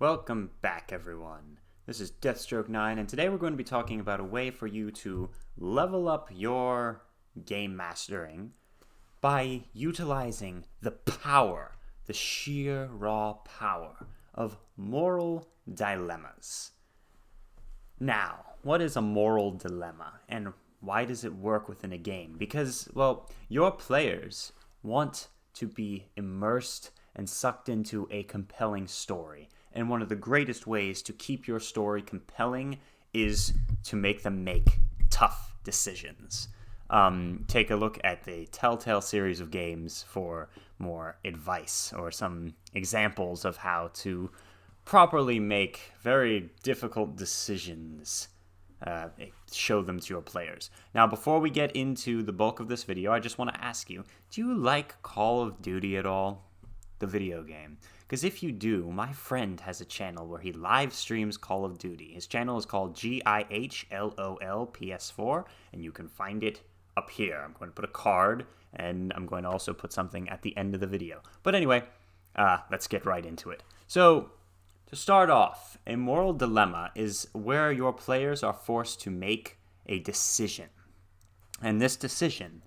Welcome back, everyone. This is Deathstroke9, and today we're going to be talking about a way for you to level up your game mastering by utilizing the power, the sheer raw power of moral dilemmas. Now, what is a moral dilemma, and why does it work within a game? Because, well, your players want to be immersed and sucked into a compelling story. And one of the greatest ways to keep your story compelling is to make them make tough decisions. Take a look at the Telltale series of games for more advice or some examples of how to properly make very difficult decisions. Show them to your players. Now, before we get into the bulk of this video, I just want to ask you, do you like Call of Duty at all? The video game. Because if you do, my friend has a channel where he live streams Call of Duty. His channel is called GIHLOLPS4, and you can find it up here. I'm going to put a card, and I'm going to also put something at the end of the video. But anyway, let's get right into it. So, to start off, a moral dilemma is where your players are forced to make a decision. And this decision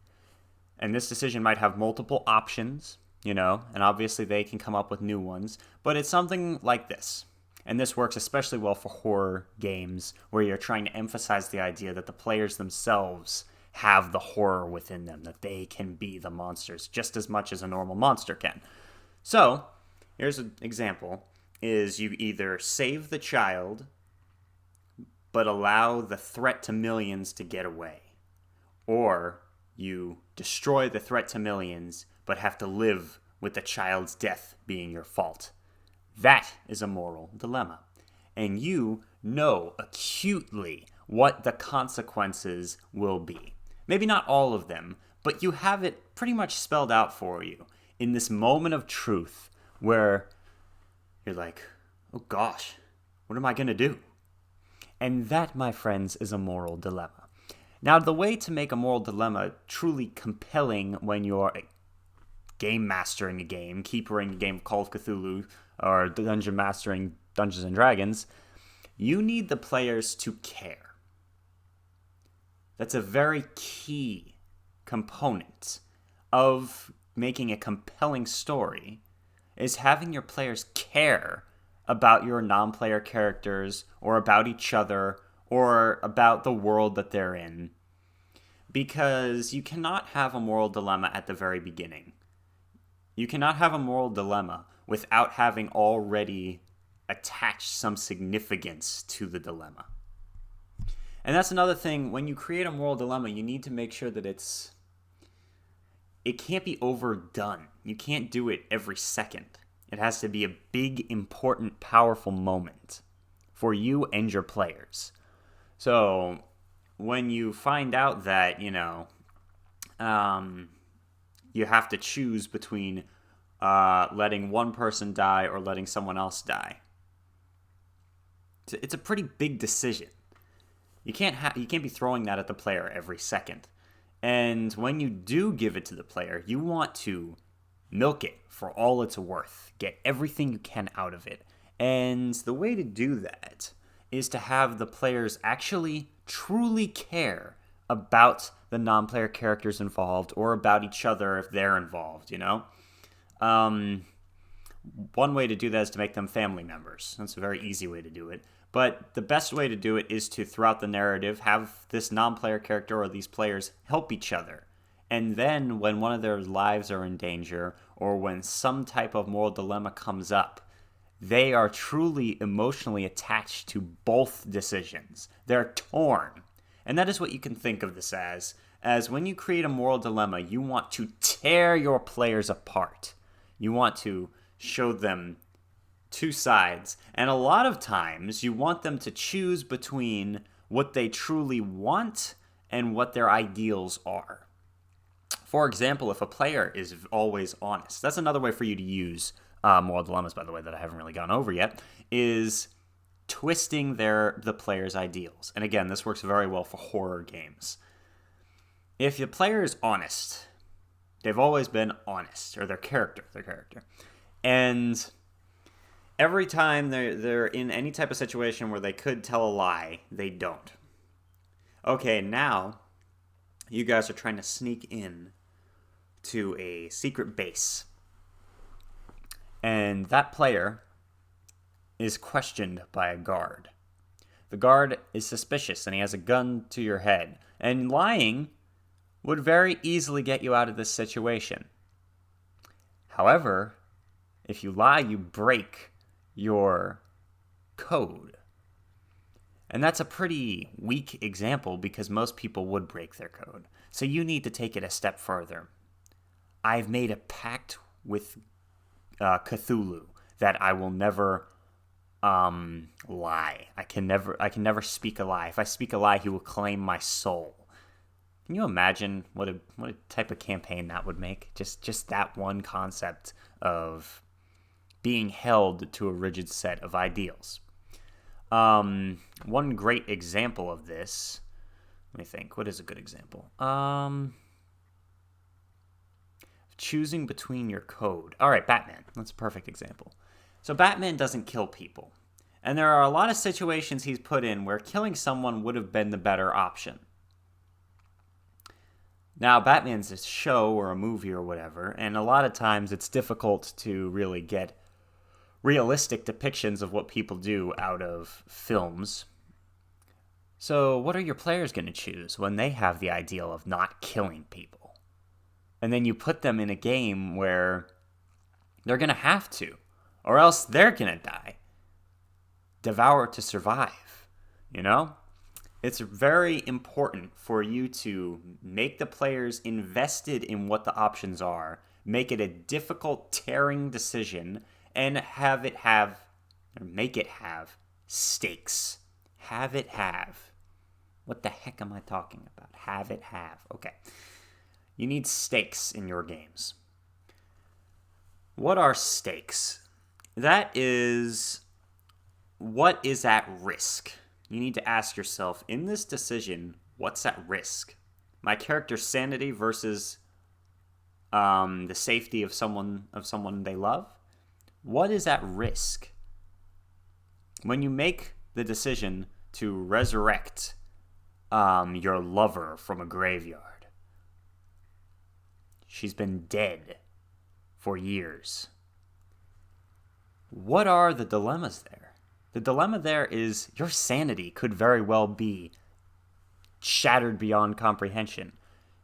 might have multiple options, and obviously they can come up with new ones, but it's something like this. And this works especially well for horror games, where you're trying to emphasize the idea that the players themselves have the horror within them, that they can be the monsters just as much as a normal monster can. So, here's an example, is you either save the child, but allow the threat to millions to get away, or you destroy the threat to millions, but have to live with the child's death being your fault. That is a moral dilemma. And you know acutely what the consequences will be. Maybe not all of them, but you have it pretty much spelled out for you in this moment of truth where you're like, oh gosh, what am I going to do? And that, my friends, is a moral dilemma. Now, the way to make a moral dilemma truly compelling when you're game mastering a game, keepering a game of Call of Cthulhu, or dungeon mastering Dungeons and Dragons, you need the players to care. That's a very key component of making a compelling story, is having your players care about your non-player characters, or about each other, or about the world that they're in. Because you cannot have a moral dilemma at the very beginning. You cannot have a moral dilemma without having already attached some significance to the dilemma. And that's another thing, when you create a moral dilemma, you need to make sure that it can't be overdone. You can't do it every second. It has to be a big, important, powerful moment for you and your players. So, when you find out that, you have to choose between letting one person die or letting someone else die, it's a pretty big decision. You can't be throwing that at the player every second. And when you do give it to the player, you want to milk it for all it's worth. Get everything you can out of it. And the way to do that is to have the players actually truly care about the non-player characters involved, or about each other if they're involved, One way to do that is to make them family members. That's a very easy way to do it. But the best way to do it is to, throughout the narrative, have this non-player character or these players help each other. And then when one of their lives are in danger, or when some type of moral dilemma comes up, they are truly emotionally attached to both decisions. They're torn. And that is what you can think of this as when you create a moral dilemma, you want to tear your players apart. You want to show them two sides. And a lot of times, you want them to choose between what they truly want and what their ideals are. For example, if a player is always honest, that's another way for you to use moral dilemmas, by the way, that I haven't really gone over yet, is twisting the player's ideals. And again, this works very well for horror games. If the player is honest, they've always been honest, or their character, and every time they're in any type of situation where they could tell a lie, they don't. Okay, now you guys are trying to sneak in to a secret base. And that player is questioned by a guard. The guard is suspicious and he has a gun to your head. And lying would very easily get you out of this situation. However, if you lie, you break your code. And that's a pretty weak example because most people would break their code. So you need to take it a step further. I've made a pact with Cthulhu that I will never lie. I can never speak a lie. If I speak a lie, he will claim my soul. Can you imagine what a type of campaign that would make? Just that one concept of being held to a rigid set of ideals. One great example of this, let me think, what is a good example? Choosing between your code. All right, Batman, that's a perfect example. So Batman doesn't kill people. And there are a lot of situations he's put in where killing someone would have been the better option. Now, Batman's a show or a movie or whatever, and a lot of times it's difficult to really get realistic depictions of what people do out of films. So what are your players going to choose when they have the ideal of not killing people? And then you put them in a game where they're going to have to, or else they're going to die. Devour to survive, you know? It's very important for you to make the players invested in what the options are, make it a difficult, tearing decision, and make it have stakes. Have it have. What the heck am I talking about? Have it have. Okay. You need stakes in your games. What are stakes? That is what is at risk. You need to ask yourself, in this decision, what's at risk? My character's sanity versus the safety of someone they love? What is at risk? When you make the decision to resurrect your lover from a graveyard, she's been dead for years. What are the dilemmas there? The dilemma there is your sanity could very well be shattered beyond comprehension.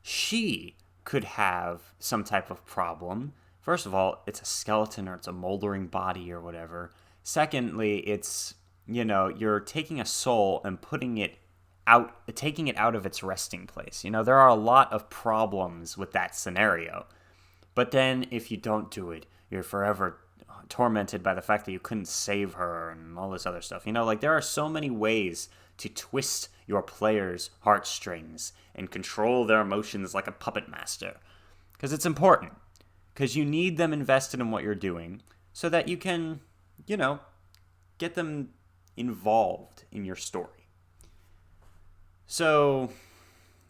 She could have some type of problem. First of all, it's a skeleton or it's a moldering body or whatever. Secondly, it's, you're taking a soul and taking it out of its resting place. There are a lot of problems with that scenario. But then if you don't do it, you're forever tormented by the fact that you couldn't save her and all this other stuff. There are so many ways to twist your players' heartstrings and control their emotions like a puppet master. Because it's important. Because you need them invested in what you're doing so that you can, get them involved in your story. So,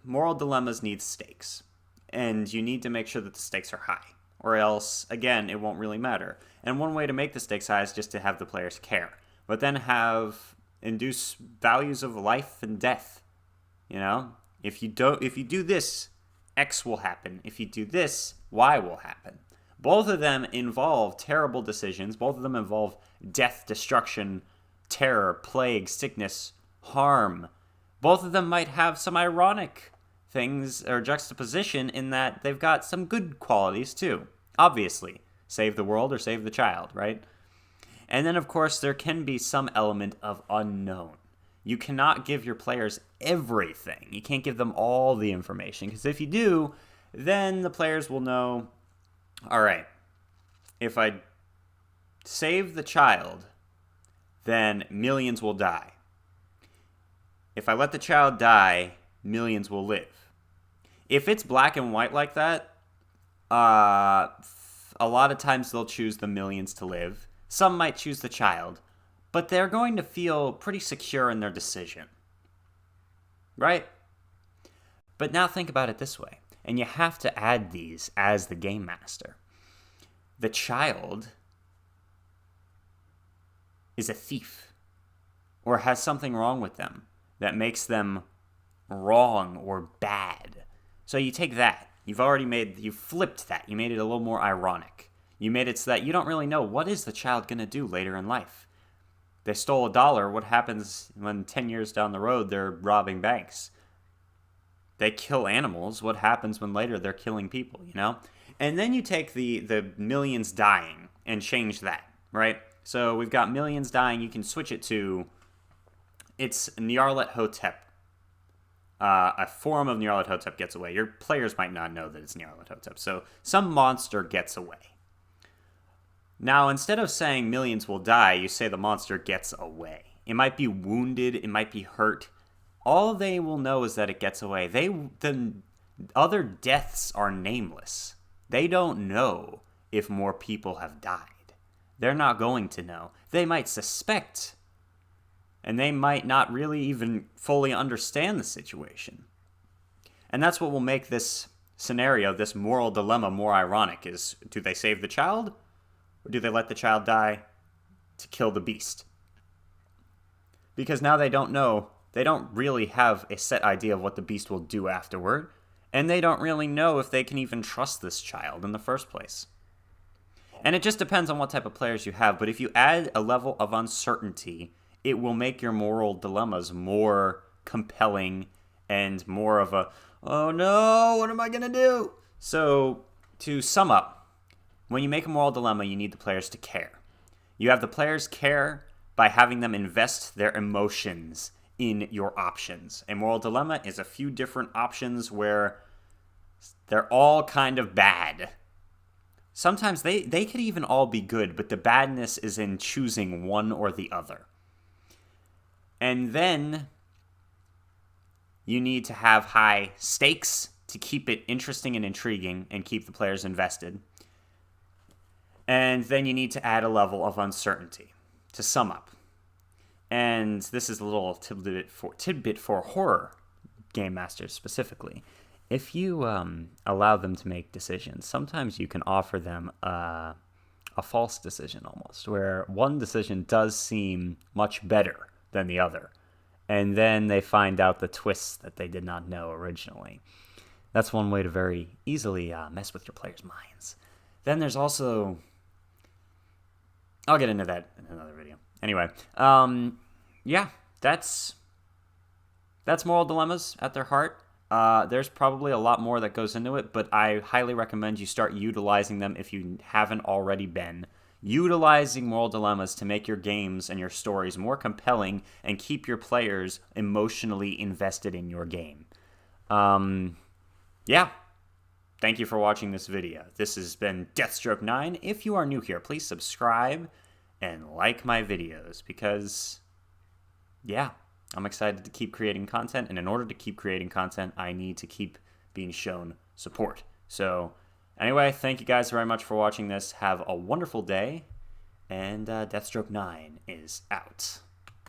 moral dilemmas need stakes. And you need to make sure that the stakes are high. Or else, again, it won't really matter. And one way to make the stakes high is just to have the players care. But then induce values of life and death. If you do this, X will happen. If you do this, Y will happen. Both of them involve terrible decisions. Both of them involve death, destruction, terror, plague, sickness, harm. Both of them might have some ironic things or juxtaposition in that they've got some good qualities too. Obviously, save the world or save the child, right? And then, of course, there can be some element of unknown. You cannot give your players everything. You can't give them all the information, because if you do, then the players will know, all right, if I save the child, then millions will die. If I let the child die, millions will live. If it's black and white like that, a lot of times they'll choose the millions to live. Some might choose the child, but they're going to feel pretty secure in their decision. Right? But now think about it this way, and you have to add these as the game master. The child is a thief or has something wrong with them that makes them wrong or bad. So you take that. You flipped that. You made it a little more ironic. You made it so that you don't really know what is the child going to do later in life. They stole $1. What happens when 10 years down the road they're robbing banks? They kill animals. What happens when later they're killing people, you know? And then you take the millions dying and change that, right? So we've got millions dying. You can switch it to, it's Nyarlathotep. A form of Nyarlathotep gets away. Your players might not know that it's Nyarlathotep. So some monster gets away. Now, instead of saying millions will die, you say the monster gets away. It might be wounded. It might be hurt. All they will know is that it gets away. The other deaths are nameless. They don't know if more people have died. They're not going to know. They might suspect, and they might not really even fully understand the situation. And that's what will make this scenario, this moral dilemma, more ironic, is do they save the child, or do they let the child die to kill the beast? Because now they don't know. They don't really have a set idea of what the beast will do afterward, and they don't really know if they can even trust this child in the first place. And it just depends on what type of players you have, but if you add a level of uncertainty, it will make your moral dilemmas more compelling and more of a, oh no, what am I going to do? So, to sum up, when you make a moral dilemma, you need the players to care. You have the players care by having them invest their emotions in your options. A moral dilemma is a few different options where they're all kind of bad. Sometimes they could even all be good, but the badness is in choosing one or the other. And then you need to have high stakes to keep it interesting and intriguing and keep the players invested. And then you need to add a level of uncertainty to sum up. And this is a little tidbit for horror game masters specifically. If you allow them to make decisions, sometimes you can offer them a false decision almost, where one decision does seem much better than the other. And then they find out the twists that they did not know originally. That's one way to very easily mess with your players' minds. Then there's also... I'll get into that in another video. Anyway, yeah, that's moral dilemmas at their heart. There's probably a lot more that goes into it, but I highly recommend you start utilizing them if you haven't already been. Utilizing moral dilemmas to make your games and your stories more compelling and keep your players emotionally invested in your game. Yeah. Thank you for watching this video. This has been Deathstroke9. If you are new here, please subscribe and like my videos because, yeah, I'm excited to keep creating content, and in order to keep creating content, I need to keep being shown support. So, anyway, thank you guys very much for watching this. Have a wonderful day, and Deathstroke9 is out.